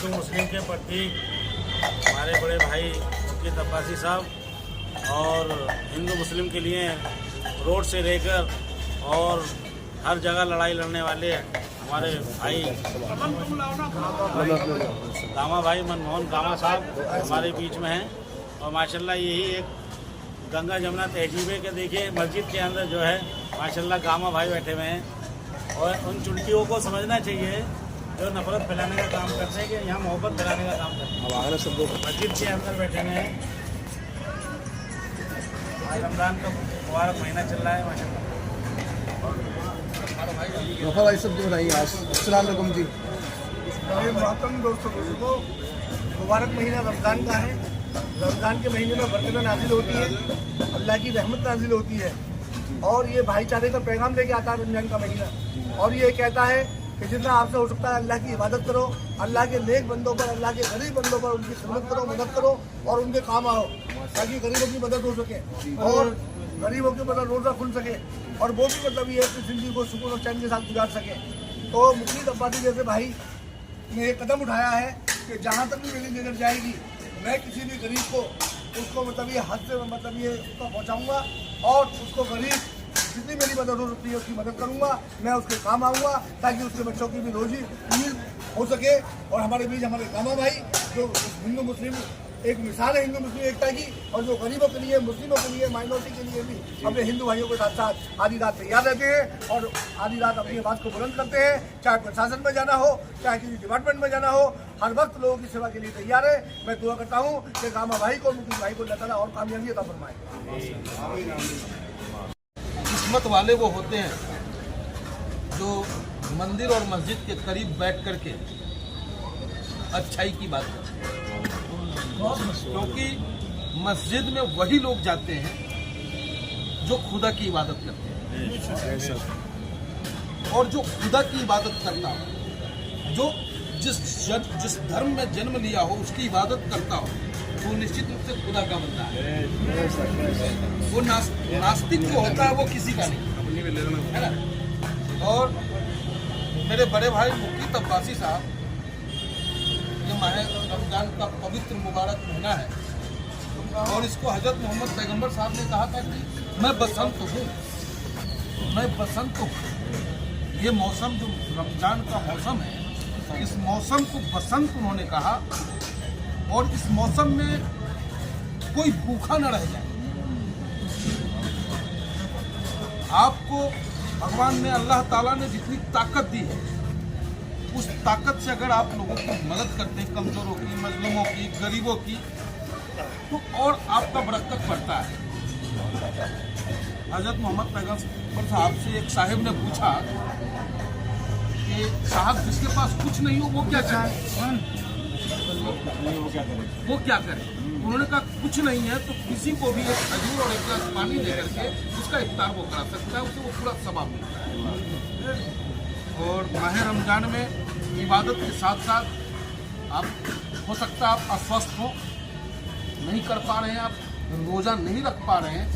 हिंदू मुस्लिम के प्रतीक हमारे बड़े भाई मुफ्ती अब्बासी साहब और हिंदू मुस्लिम के लिए रोड से लेकर और हर जगह लड़ाई लड़ने वाले हमारे भाई गामा भाई मनमोहन गामा साहब हमारे बीच में हैं। और माशाल्लाह यही एक गंगा जमुना तहजीबे के देखिए मस्जिद के अंदर जो है माशाल्लाह गामा भाई बैठे हुए हैं। और उन चुनटियों को समझना चाहिए जो नफरत फैलाने का काम करते हैं कि यहाँ मोहब्बत फैलाने का काम करते हैं। मस्जिद के अंदर बैठे हुए हैं। रमज़ान का मुबारक महीना चल रहा है माशाल्लाह। रफा भाई सब बताइए आज। अस्सलाम वालेकुम जी। मोहतरम दोस्तों को मुबारक महीना रमज़ान का है। रमज़ान के महीने में बरकत नाजिल होती है, अल्लाह की रहमत नाजिल होती है और ये भाईचारे का पैगाम लेके आता है रमज़ान का महीना। और ये कहता है कि जितना आपसे हो सकता है अल्लाह की इबादत करो, अल्लाह के नेक बंदों पर, अल्लाह के गरीब बंदों पर उनकी खिदमत करो, मदद करो और उनके काम आओ ताकि गरीबों की मदद हो सके और गरीबों के मतलब रोज़ा खुल सके और वो भी मतलब ये अपनी ज़िंदगी को सुकून और चैन के साथ गुजार सके। तो मुफ्ती अब्बासी जैसे भाई ने एक कदम उठाया है कि जहाँ तक भी मेरी नज़र जाएगी मैं किसी भी गरीब को उसको मतलब ये हद से मतलब ये उसको पहुँचाऊँगा और उसको गरीब जितनी मेरी मदद हो सकती है उसकी मदद करूँगा। मैं उसके काम आऊँगा ताकि उसके बच्चों की भी रोजी हो सके। और हमारे बीच हमारे गामा भाई जो हिंदू मुस्लिम एक मिसाल है हिंदू मुस्लिम एकता की और जो गरीबों के लिए, मुस्लिमों के लिए, माइनॉरिटी के लिए भी अपने हिंदू भाइयों के साथ साथ आधी रात तैयार रहते हैं और आधी रात अपनी आवाज़ को बुलंद करते हैं। चाहे प्रशासन में जाना हो, चाहे किसी डिपार्टमेंट में जाना हो, हर वक्त लोगों की सेवा के लिए तैयार है। मैं दुआ करता हूँ कि गामा भाई को, मुफ्ती भाई को अल्लाह ताला और कामयाबी अता फरमाए। किस्मत वाले वो होते हैं जो मंदिर और मस्जिद के करीब बैठ करके अच्छाई की बात करते हैं, क्योंकि मस्जिद में वही लोग जाते हैं जो खुदा की इबादत करते हैं। और जो खुदा की इबादत करता हो, जो जिस धर्म में जन्म लिया हो उसकी इबादत करता हो, वो निश्चित रूप से खुदा का बंदा है। वो नास्तिक जो होता है वो किसी का नहीं है ना। और मेरे बड़े भाई मुफ्ती अब्बासी साहब, ये माह रमज़ान का पवित्र मुबारक महीना है और इसको हजरत मोहम्मद पैगंबर साहब ने कहा था कि मैं बसंत हूँ, मैं बसंत हूँ। ये मौसम जो रमज़ान का मौसम है, इस मौसम को बसंत उन्होंने कहा। और इस मौसम में कोई भूखा न रह जाए। आपको भगवान ने, अल्लाह ताला ने जितनी ताकत दी है, उस ताकत से अगर आप लोगों की मदद करते हैं, कमजोरों की, मजलूमों की, गरीबों की, तो और आपका बरकत बढ़ता है। हजरत मोहम्मद पैगंबर साहब से एक साहिब ने पूछा कि साहब जिसके पास कुछ नहीं हो वो क्या करे, वो क्या करे। उन्होंने कहा कुछ नहीं है तो किसी को भी एक खजूर और एक गिलास पानी लेकर के उसका इफ्तार वो करा सकता है, उसे वो पूरा सवाब मिलता है। और माह रमज़ान में इबादत के साथ साथ आप हो सकता है आप अस्वस्थ हो, नहीं कर पा रहे हैं, आप रोज़ा नहीं रख पा रहे हैं,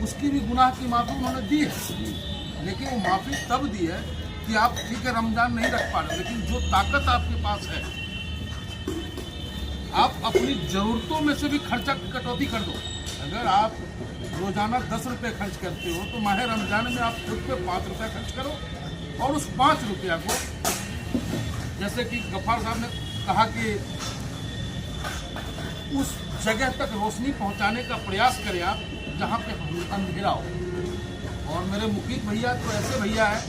उसकी भी गुनाह की माफ़ी उन्होंने दी है। लेकिन वो माफ़ी तब दी है कि आप ठीक है रमज़ान नहीं रख पा रहे, लेकिन जो ताकत आपके पास है आप अपनी ज़रूरतों में से भी खर्चा कटौती कर दो। अगर आप रोज़ाना 10 रुपये खर्च करते हो तो माह रमज़ान में आप खुद पे 5 रुपये खर्च करो और उस 5 रुपया को, जैसे कि गफ्फार साहब ने कहा कि उस जगह तक रोशनी पहुंचाने का प्रयास करें आप जहां पे अंधेरा हो। और मेरे मुकीद भैया तो ऐसे भैया है,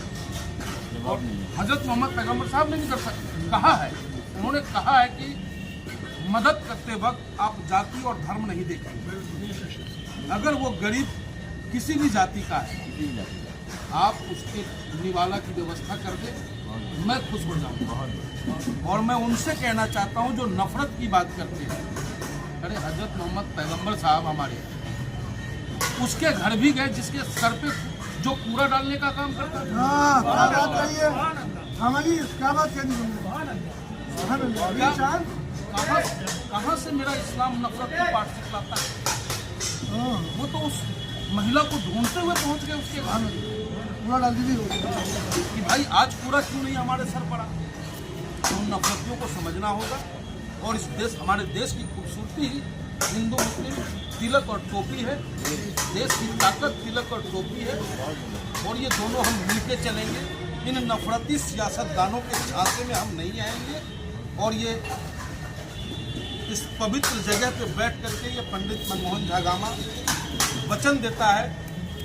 और हजरत मोहम्मद पैगंबर साहब ने भी कहा है, उन्होंने कहा है कि मदद करते वक्त आप जाति और धर्म नहीं देखेंगे। अगर वो गरीब किसी भी जाति का है, आप उसके निवाला की व्यवस्था कर दे, मैं खुश हो जाऊंगा। और मैं उनसे कहना चाहता हूं जो नफरत की बात करते हैं, अरे हजरत मोहम्मद पैगंबर साहब हमारे उसके घर भी गए जिसके सर पे जो कूड़ा डालने का काम करता है। हमारी क्या बात कहाँ से मेरा इस्लाम नफरत की पाठ सिखलाता है। वो तो उस महिला को ढूंढते हुए पहुंच गए उसके घर में, पूरा डाल दीजिए कि भाई आज पूरा क्यों नहीं हमारे सर पड़ा। उन नफरतियों को समझना होगा। और इस देश, हमारे देश की खूबसूरती ही हिंदू मुस्लिम तिलक और टोपी है। देश की ताकत तिलक और टोपी है, और ये दोनों हम मिलके चलेंगे। इन नफरती सियासतदानों के झांसे में हम नहीं आएंगे। और ये इस पवित्र जगह पे बैठ करके ये पंडित मनमोहन झा गामा वचन देता है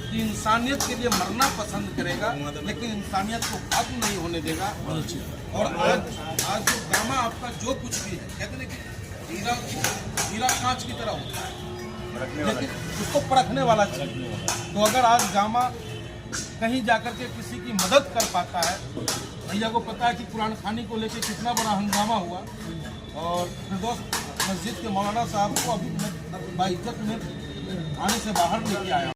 कि इंसानियत के लिए मरना पसंद करेगा, लेकिन इंसानियत को खत्म नहीं होने देगा। और आज जो गामा आपका जो कुछ भी है, कहते हैं कि हीरा कांच की तरह होता है, लेकिन उसको परखने वाला चाहिए। तो अगर आज गामा कहीं जाकर के किसी की मदद कर पाता है, भैया को पता है कि कुरान खानी को लेकर कितना बड़ा हंगामा हुआ, और फिरदौस मस्जिद के मौलाना साहब को अभी मैं बाइज्जत में थाने से बाहर लेके आया।